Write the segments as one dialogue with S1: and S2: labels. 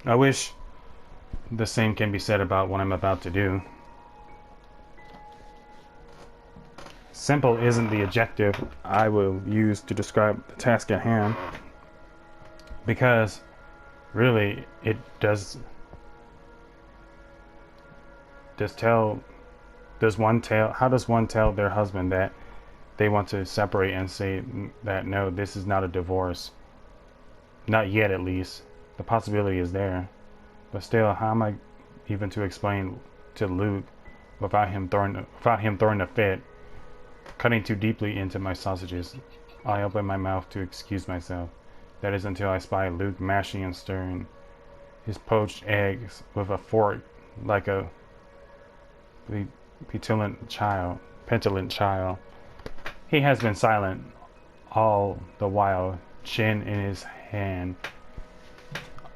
S1: I wish the same can be said about what I'm about to do. Simple isn't the adjective I will use to describe the task at hand, because really it how does one tell their husband that they want to separate and say that no, this is not a divorce? Not yet, at least. The possibility is there, but still, how am I even to explain to Luke without him throwing a fit? Cutting too deeply into my sausages, I open my mouth to excuse myself. That is until I spy Luke mashing and stirring his poached eggs with a fork like a petulant child. He has been silent all the while, chin in his hand,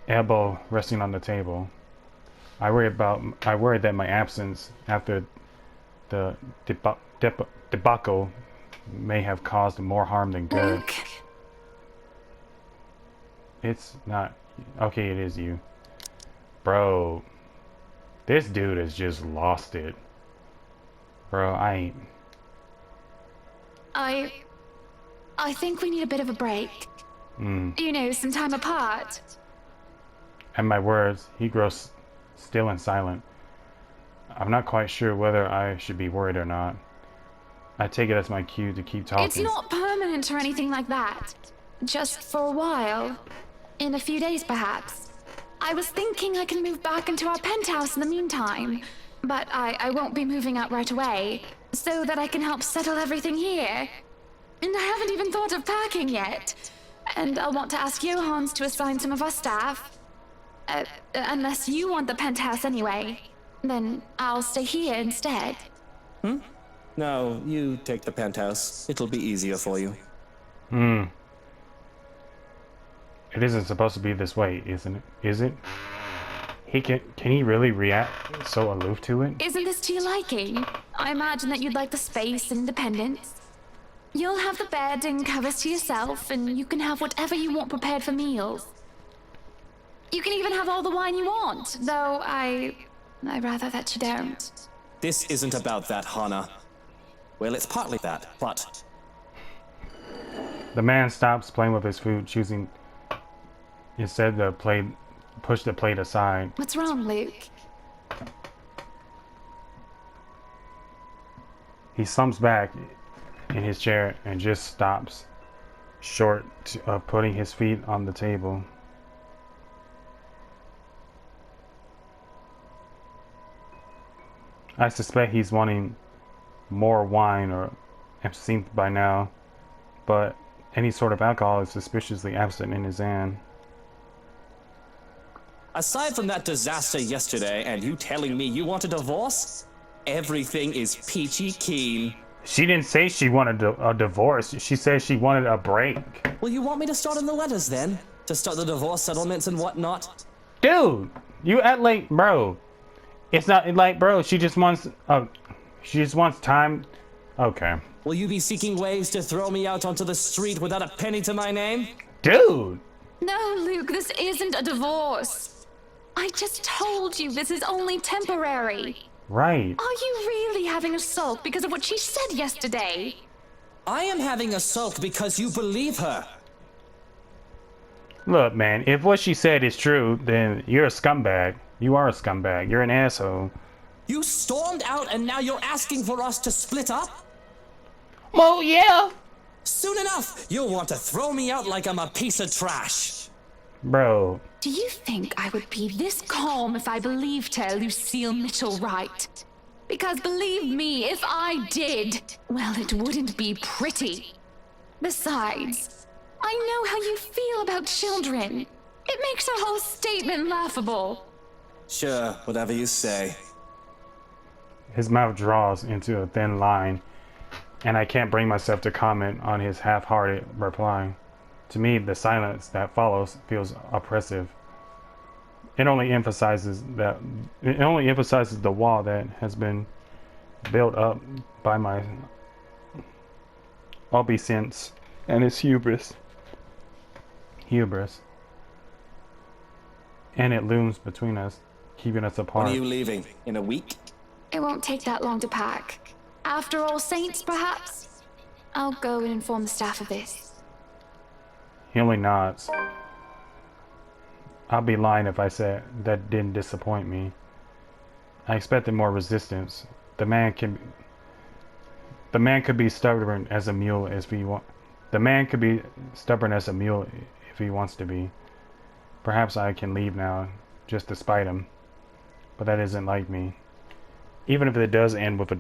S1: elbow resting on the table. I worry that my absence after the debacle may have caused more harm than good.
S2: Luke.
S1: It's not... Okay, it is you. Bro. This dude has just lost it. Bro, I ain't...
S2: I think we need a bit of a break. You know, some time apart.
S1: At my words, he grows still and silent. I'm not quite sure whether I should be worried or not. I take it as my cue to keep talking.
S2: It's not permanent or anything like that. Just for a while. In a few days, perhaps. I was thinking I can move back into our penthouse in the meantime. But I won't be moving out right away, so that I can help settle everything here. And I haven't even thought of packing yet. And I'll want to ask Johans to assign some of our staff. Unless you want the penthouse anyway. Then I'll stay here instead.
S3: No, you take the penthouse. It'll be easier for you.
S1: It isn't supposed to be this way, isn't it? Is it? Can he really react so aloof to it?
S2: Isn't this to your liking? I imagine that you'd like the space and independence. You'll have the bed and covers to yourself, and you can have whatever you want prepared for meals. You can even have all the wine you want, though I'd rather that you don't.
S3: This isn't about that, Hana. Well, it's partly that, but...
S1: The man stops playing with his food, choosing instead to push the plate aside.
S2: What's wrong, Luke?
S1: He slumps back in his chair and just stops short of putting his feet on the table. I suspect he's wanting more wine or absinthe by now, but any sort of alcohol is suspiciously absent in his hand.
S3: Aside from that disaster yesterday and you telling me you want a divorce, everything is peachy keen.
S1: She didn't say she wanted a divorce. She said she wanted a break.
S3: Well, you want me to start on the letters then? To start the divorce settlements and whatnot?
S1: Dude, you act like, bro. It's not like, bro, she just wants time. Okay.
S3: Will you be seeking ways to throw me out onto the street without a penny to my name?
S1: Dude.
S2: No, Luke, this isn't a divorce. I just told you this is only temporary.
S1: Right.
S2: Are you really having a sulk because of what she said yesterday?
S3: I am having a sulk because you believe her.
S1: Look, man, if what she said is true, then you're a scumbag. You are a scumbag. You're an asshole.
S3: You stormed out and now you're asking for us to split up?
S1: Well, yeah.
S3: Soon enough, you'll want to throw me out like I'm a piece of trash.
S1: Bro.
S2: Do you think I would be this calm if I believed her, Lucille Mitchell, right? Because believe me, if I did, well, it wouldn't be pretty. Besides, I know how you feel about children. It makes her whole statement laughable.
S3: Sure, whatever you say.
S1: His mouth draws into a thin line, and I can't bring myself to comment on his half-hearted reply. To me, the silence that follows feels oppressive. It only emphasizes the wall that has been built up by my obeisance and his hubris. and it looms between us, keeping us
S3: When
S1: apart.
S3: are you leaving? In a week?
S2: It won't take that long to pack. After All Saints, perhaps? I'll go and inform the staff of this.
S1: He only nods. I'll be lying if I said that didn't disappoint me. I expected more resistance. The man could be stubborn as a mule if he want. The man could be stubborn as a mule if he wants to be. Perhaps I can leave now, just to spite him. But that isn't like me. Even if it does end with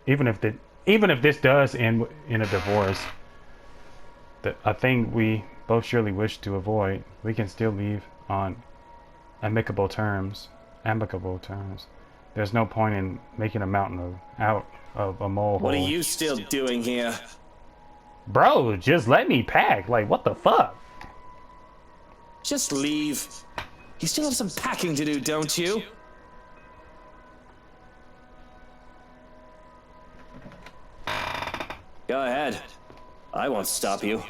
S1: even if this does end in a divorce, a thing we both surely wish to avoid, we can still leave on amicable terms. There's no point in making a mountain out of a molehill.
S3: What are you still doing here?
S1: Bro, just let me pack. Like, what the fuck?
S3: Just leave. You still have some packing to do, don't you? Go ahead. I won't stop you.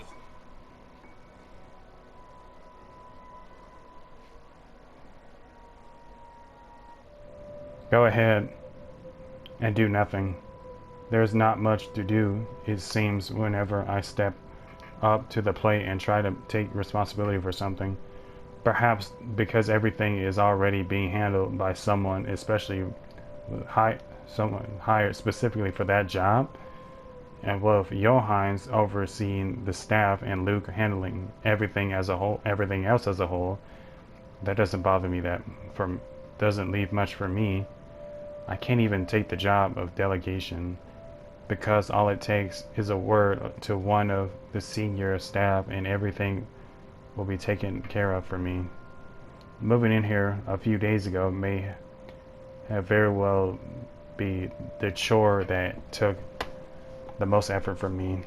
S1: Go ahead and do nothing. There's not much to do, it seems, whenever I step up to the plate and try to take responsibility for something. Perhaps because everything is already being handled by someone, especially someone hired specifically for that job. And with Johannes overseeing the staff and Luke handling everything else as a whole, that doesn't bother me. Doesn't leave much for me. I can't even take the job of delegation because all it takes is a word to one of the senior staff and everything will be taken care of for me. Moving in here a few days ago may have very well be the chore that took the most effort from me,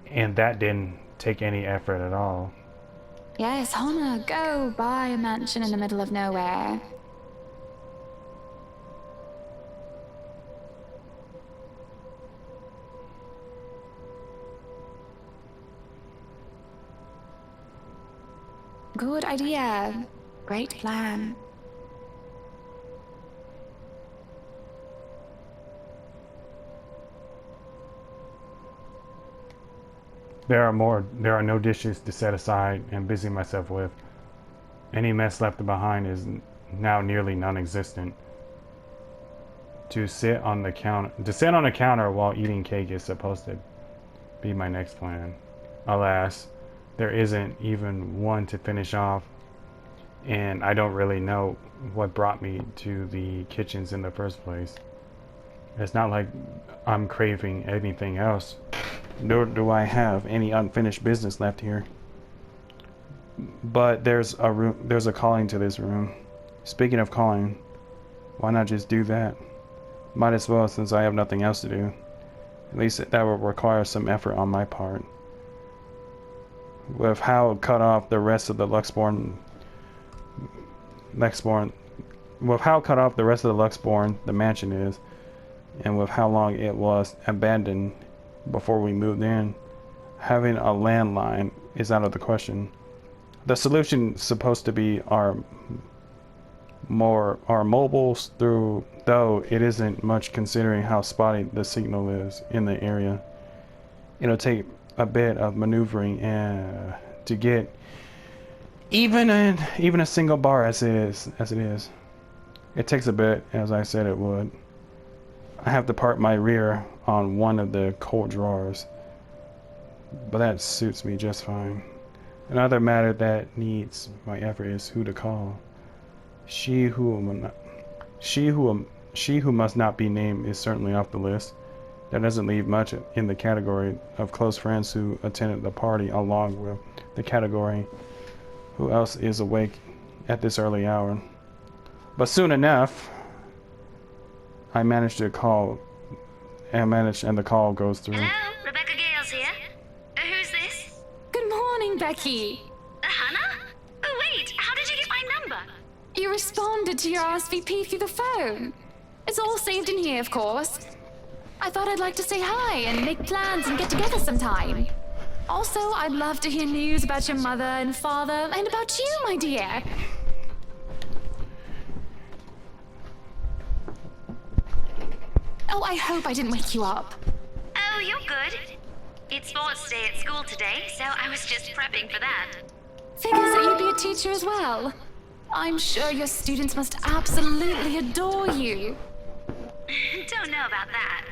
S1: and that didn't take any effort at all.
S2: Yes, Hana, go buy a mansion in the middle of nowhere. Good idea. Great plan.
S1: There are no dishes to set aside and busy myself with. Any mess left behind is now nearly non-existent. To sit on the counter while eating cake is supposed to be my next plan. Alas, there isn't even one to finish off, and I don't really know what brought me to the kitchens in the first place. It's not like I'm craving anything else, nor do I have any unfinished business left here. But there's a calling to this room. Speaking of calling, why not just do that? Might as well, since I have nothing else to do. At least that will require some effort on my part. With how cut off the rest of the Luxborn, the mansion is, and with how long it was abandoned before we moved in, having a landline is out of the question. The solution is supposed to be our mobiles, though it isn't much considering how spotty the signal is in the area. It'll take a bit of maneuvering to get even a single bar as it is. It takes a bit, as I said it would. I have to park my rear on one of the cold drawers, but that suits me just fine. Another matter that needs my effort is who to call. She who must not be named is certainly off the list. That doesn't leave much in the category of close friends who attended the party, along with the category who else is awake at this early hour. But soon enough, I managed to call, and the call goes through.
S4: Hello, Rebecca Gales here. Who's this?
S2: Good morning, Becky.
S4: Hannah? Oh wait, how did you get my number?
S2: You responded to your RSVP through the phone. It's all saved in here, of course. I thought I'd like to say hi and make plans and get together sometime. Also, I'd love to hear news about your mother and father, and about you, my dear. Oh, I hope I didn't wake you up.
S4: Oh, you're good. It's sports day at school today, so I was just prepping for that.
S2: Figures that you'd be a teacher as well. I'm sure your students must absolutely adore you.
S4: Don't know about that.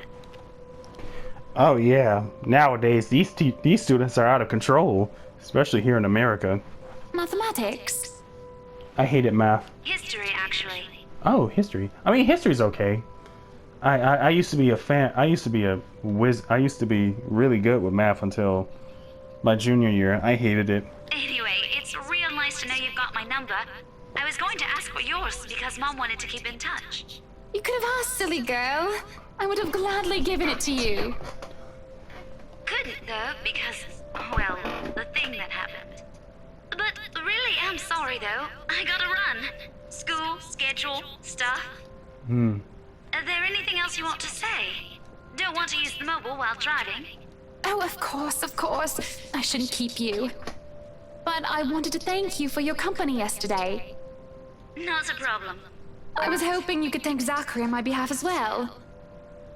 S1: Oh yeah, nowadays these students are out of control, especially here in America.
S2: Mathematics?
S1: I hated math.
S4: History, actually.
S1: Oh, history. I mean, history's okay. I used to be a fan. I used to be really good with math until my junior year. I hated it.
S4: Anyway, it's real nice to know you've got my number. I was going to ask for yours because Mom wanted to keep in touch.
S2: You could have asked, silly girl. I would have gladly given it to you.
S4: Couldn't though, because, well, the thing that happened. But really, I'm sorry though. I gotta run. School, schedule, stuff. Is there anything else you want to say? Don't want to use the mobile while driving.
S2: Oh, of course, of course. I shouldn't keep you. But I wanted to thank you for your company yesterday.
S4: Not a problem.
S2: I was hoping you could thank Zachary on my behalf as well.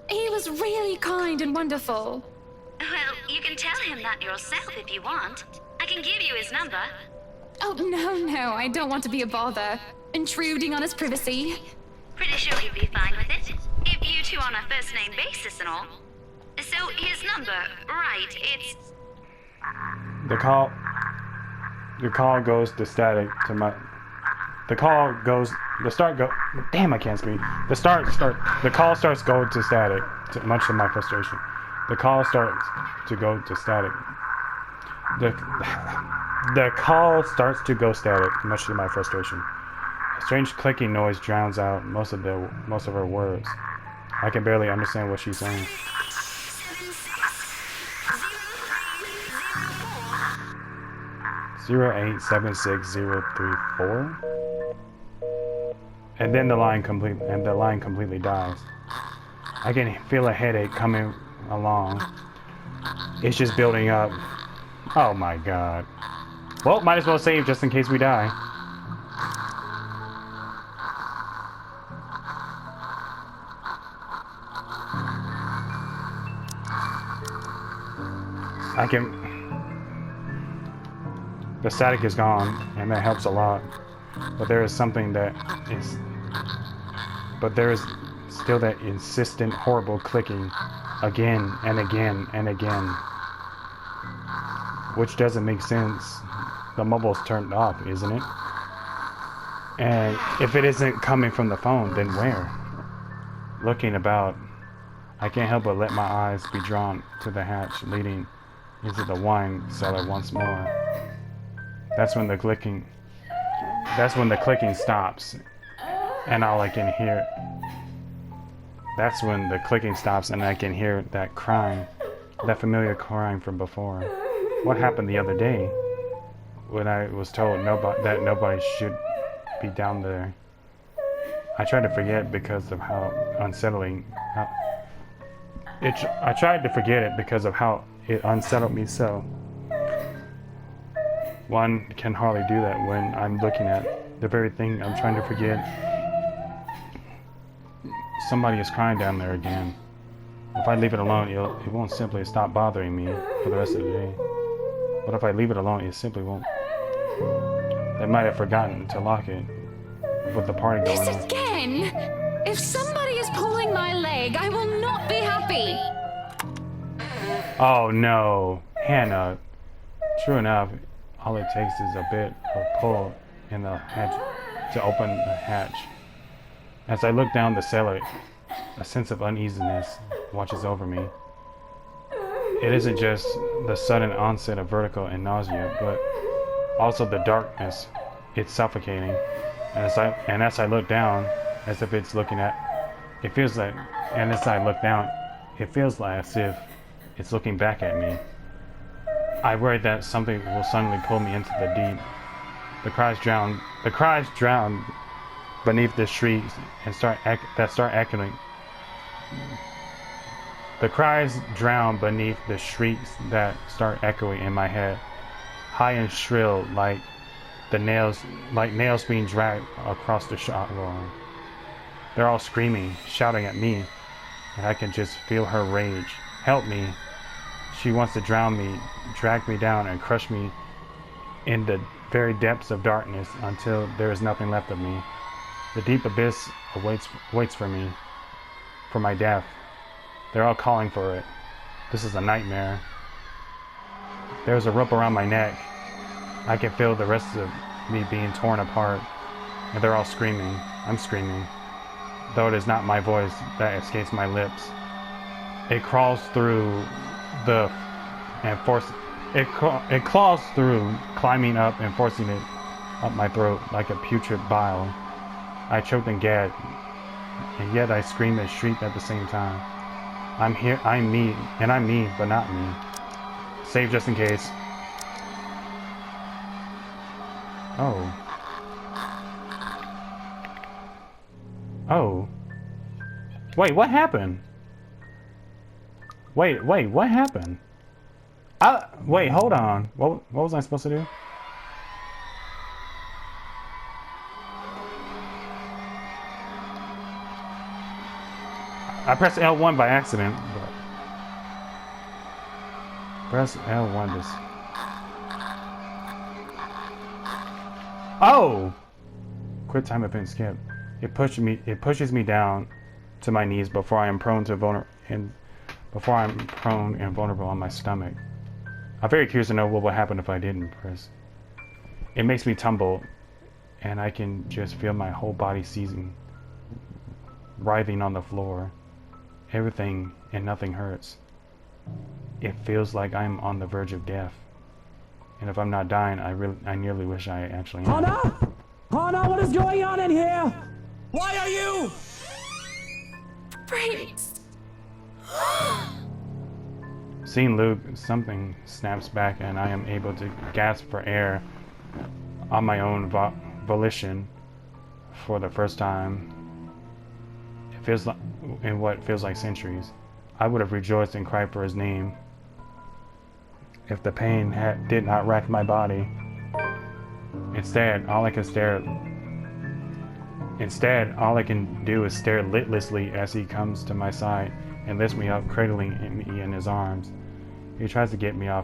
S2: He was really kind and wonderful.
S4: Well, you can tell him that yourself if you want. I can give you his number.
S2: Oh, no, I don't want to be a bother. Intruding on his privacy.
S4: Pretty sure he'd be fine with it. If you two on a first name basis and all. So his number, right, it's...
S1: The call goes to static to my... Damn, I can't speak. The call starts going to static, much to my frustration. The call starts to go to static. The call starts to go static, much to my frustration. A strange clicking noise drowns out most of her words. I can barely understand what she's saying. (0876034), and then the line completely dies. I can feel a headache coming along. It's just building up. Oh my god. Well, might as well save just in case we die. The static is gone, and that helps a lot. But there is something that is... But there is still that insistent, horrible clicking again and again and again. Which doesn't make sense. The mobile's turned off, isn't it? And if it isn't coming from the phone, then where? Looking about, I can't help but let my eyes be drawn to the hatch leading into the wine cellar once more. That's when the clicking stops, and all I can hear. That's when the clicking stops, and I can hear that crying, that familiar crying from before. What happened the other day when I was told that nobody should be down there? I tried to forget because of how unsettling. I tried to forget it because of how it unsettled me so. One can hardly do that when I'm looking at the very thing I'm trying to forget. Somebody is crying down there again. If I leave it alone, it won't simply stop bothering me for the rest of the day. But if I leave it alone, it simply won't. They might have forgotten to lock it with the party going on.
S2: This again! If somebody is pulling my leg, I will not be happy!
S1: Oh no, Hannah. True enough, all it takes is a bit of pull in the hatch to open the hatch. As I look down the cellar, a sense of uneasiness washes over me. It isn't just the sudden onset of vertigo and nausea, but also the darkness. It's suffocating. And as I look down, as if it's looking at, it feels like, and as I look down, it feels like as if it's looking back at me. I worry that something will suddenly pull me into the deep. The cries drown beneath the shrieks and start echoing. The cries drown beneath the shrieks that start echoing in my head, high and shrill like nails being dragged across the shop floor. They're all screaming, shouting at me, and I can just feel her rage. Help me. She wants to drown me, drag me down, and crush me in the very depths of darkness until there is nothing left of me. The deep abyss waits for me, for my death. They're all calling for it. This is a nightmare. There's a rope around my neck. I can feel the rest of me being torn apart, and they're all screaming. I'm screaming, though it is not my voice that escapes my lips. It crawls through it claws through, climbing up and forcing it up my throat like a putrid bile. I choked and gagged, and yet I scream and shriek at the same time. I'm here, I'm me, and I'm me, but not me. Save just in case. Oh. Oh. Wait, what happened? Wait, what happened? Wait, hold on. What was I supposed to do? I pressed L1 by accident, but press L1 to... Oh! Quit time event skip. It pushes me down to my knees before I am prone and vulnerable on my stomach. I'm very curious to know what would happen if I didn't press. It makes me tumble, and I can just feel my whole body seizing, writhing on the floor. Everything and nothing hurts. It feels like I'm on the verge of death. And if I'm not dying, I nearly wish I actually am.
S5: Hana? Hana, what is going on in here? Why are you?
S2: Brains.
S1: Seeing Luke, something snaps back and I am able to gasp for air on my own volition for the first time. It feels like, in what feels like centuries. I would have rejoiced and cried for his name if the pain did not rack my body. Instead, all I can do is stare litlessly as he comes to my side and lifts me up, cradling me in his arms. He tries to get me to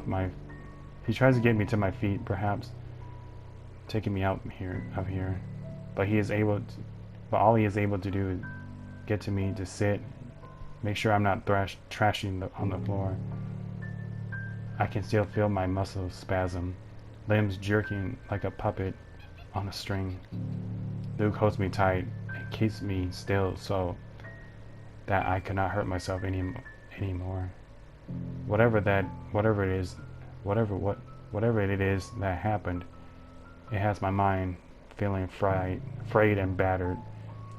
S1: my feet, perhaps taking me out of here. But all he is able to do is get to me to sit, make sure I'm not trashing on the floor. I can still feel my muscles spasm, limbs jerking like a puppet on a string. Luke holds me tight and keeps me still so that I cannot hurt myself anymore. Whatever it is that happened, it has my mind feeling frayed and battered.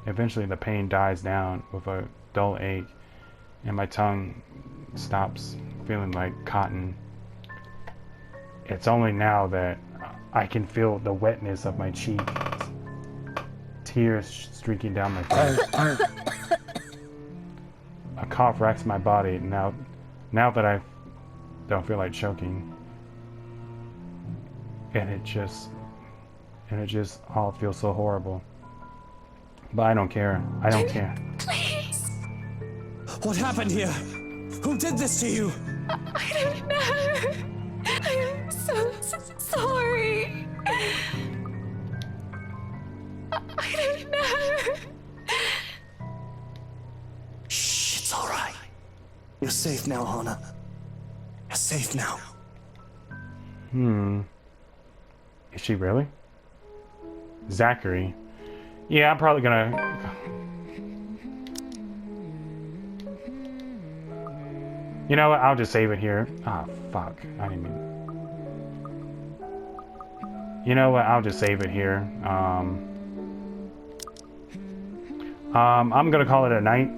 S1: Eventually the pain dies down with a dull ache, and my tongue stops feeling like cotton. It's only now that I can feel the wetness of my cheek, tears streaking down my face. A cough racks my body now that I don't feel like choking. And it just all feels so horrible. But I don't care. I don't care.
S2: Please.
S5: What happened here? Who did this to you?
S2: I don't know. I am so sorry. I don't know.
S5: Shh, it's all right. You're safe now, Hana. You're safe now.
S1: Is she really? Zachary. Yeah, I'm probably gonna... You know what? I'll just save it here. Ah, fuck. I didn't mean... You know what? I'll just save it here. I'm gonna call it a night.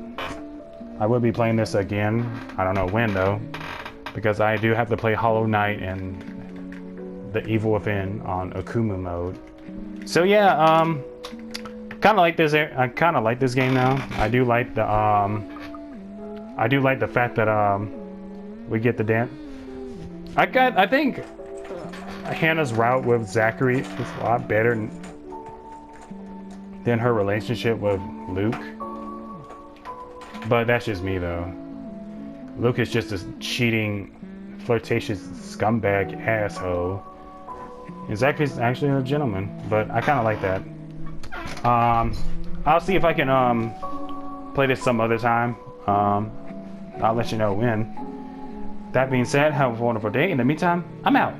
S1: I will be playing this again. I don't know when, though. Because I do have to play Hollow Knight and The Evil Within on Akumu mode. So yeah, kind of like this. I kind of like this game now. I do like the I do like the fact that we get the dance. I think Hannah's route with Zachary is a lot better than her relationship with Luke. But that's just me though. Luke is just a cheating, flirtatious scumbag asshole. And Zachary's actually a gentleman, but I kind of like that. I'll see if I can play this some other time. I'll let you know when. That being said, have a wonderful day. In the meantime, I'm out.